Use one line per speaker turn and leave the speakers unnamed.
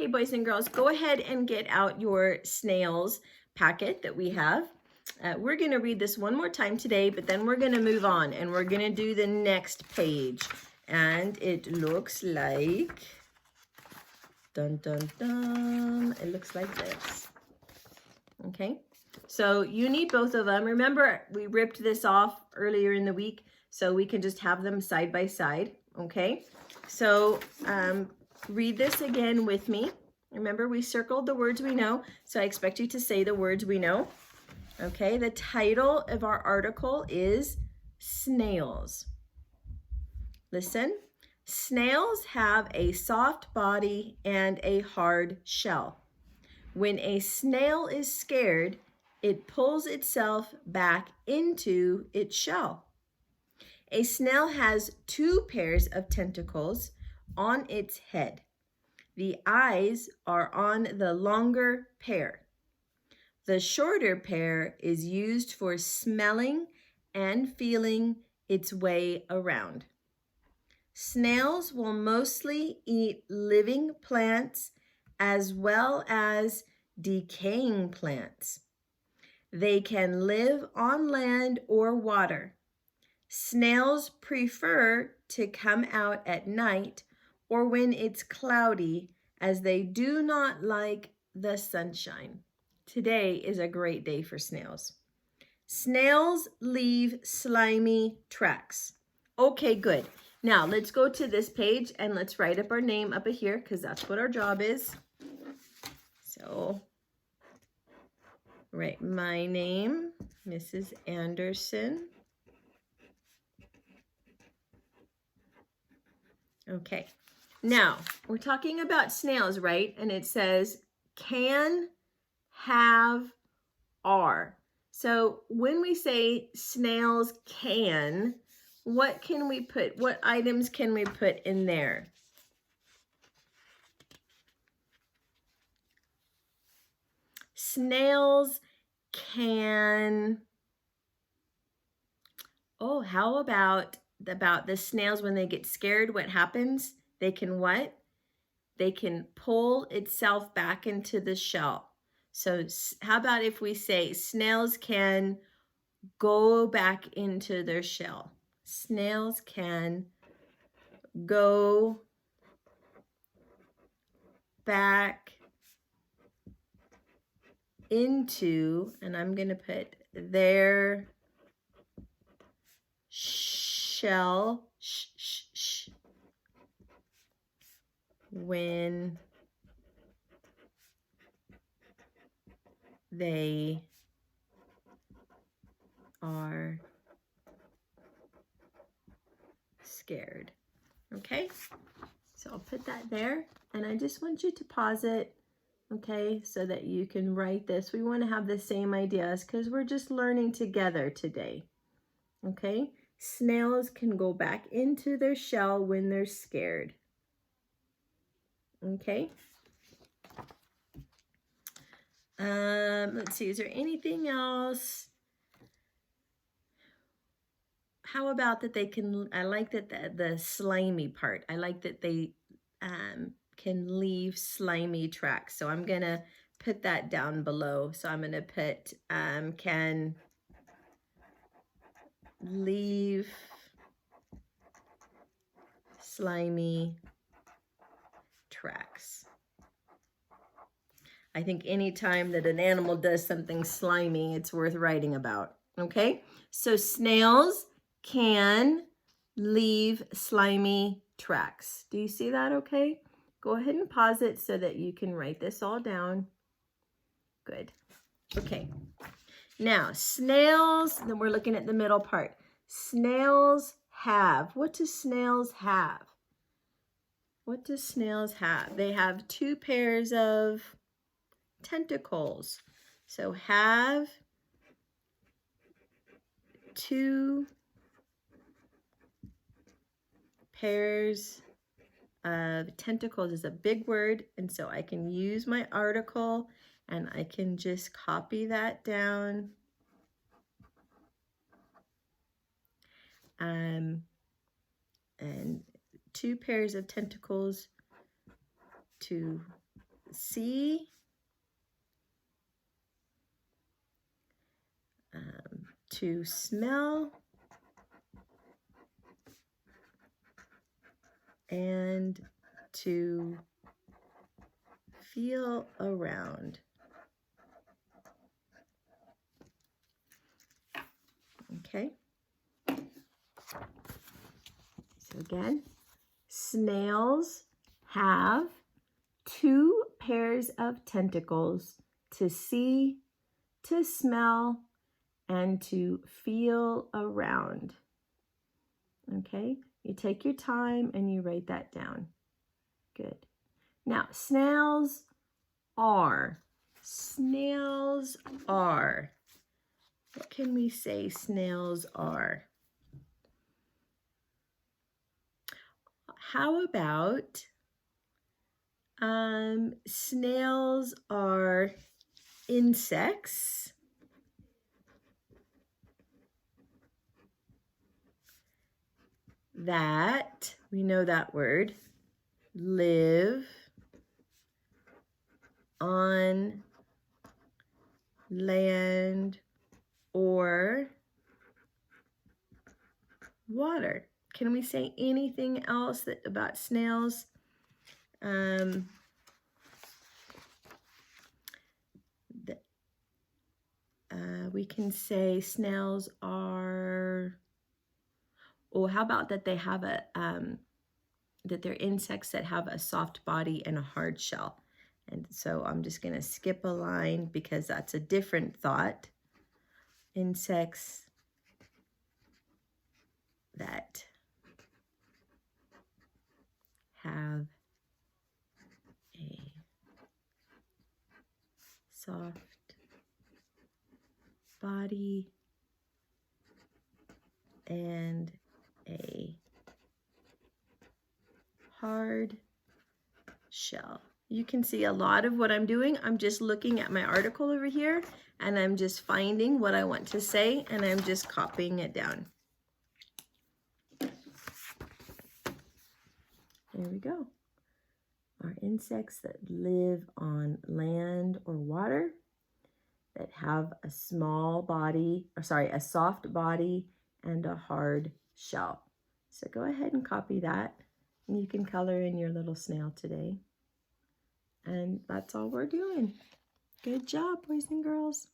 Okay, boys and girls, go ahead and get out your snails packet that we have. We're going to read this one more time today, but then we're going to move on and we're going to do the next page. And it looks like, dun, dun, dun, it looks like this. Okay, so you need both of them. Remember, we ripped this off earlier in the week, so we can just have them side by side. Okay, so read this again with me. Remember, we circled the words we know, so I expect you to say the words we know. Okay, the title of our article is Snails. Listen, snails have a soft body and a hard shell. When a snail is scared, it pulls itself back into its shell. A snail has 2 pairs of tentacles on its head. The eyes are on the longer pair. The shorter pair is used for smelling and feeling its way around. Snails will mostly eat living plants as well as decaying plants. They can live on land or water. Snails prefer to come out at night or when it's cloudy, as they do not like the sunshine. Today is a great day for snails. Snails leave slimy tracks. Okay, good. Now let's go to this page and let's write up our name up here because that's what our job is. So, write my name, Mrs. Anderson. Okay, now we're talking about snails, right? And it says can, have, are. So when we say snails can, what can we put? What items can we put in there? Snails can, oh, how about the snails when they get scared, what happens? They can what? They can pull itself back into the shell. So how about if we say snails can go back into their shell? Snails can go back into, and I'm going to put their shell when they are scared. Okay, so I'll put that there, and I just want you to pause it, okay, so that you can write this. We want to have the same ideas because we're just learning together today. Okay, snails can go back into their shell when they're scared. Okay. Let's see, is there anything else? How about that they can, I like that the slimy part, I like that they can leave slimy tracks. So I'm going to put that down below. So I'm going to put can leave slimy tracks. I think anytime that an animal does something slimy, it's worth writing about. Okay, so snails can leave slimy tracks. Do you see that okay? Go ahead and pause it so that you can write this all down. Good. Okay. Now, snails, then we're looking at the middle part. Snails have. What do snails have? What do snails have? They have 2 pairs of tentacles. So have 2 pairs of tentacles is a big word, and so I can use my article and I can just copy that down. And 2 pairs of tentacles to see, to smell, and to feel around. Okay. So again, snails have 2 pairs of tentacles to see, to smell, and to feel around. Okay, you take your time and you write that down. Good. Now, snails are. Snails are. What can we say snails are? How about snails are insects that, we know that word, live on land or water. Can we say anything else about snails? We can say snails are, or how about that they have a, that they're insects that have a soft body and a hard shell. And so I'm just going to skip a line because that's a different thought. Insects that have a soft body and a hard shell. You can see a lot of what I'm doing. I'm just looking at my article over here and I'm just finding what I want to say and I'm just copying it down. There we go. Are insects that live on land or water, that have a small body, or sorry, a soft body and a hard shell. So go ahead and copy that and you can color in your little snail today. And that's all we're doing. Good job, boys and girls.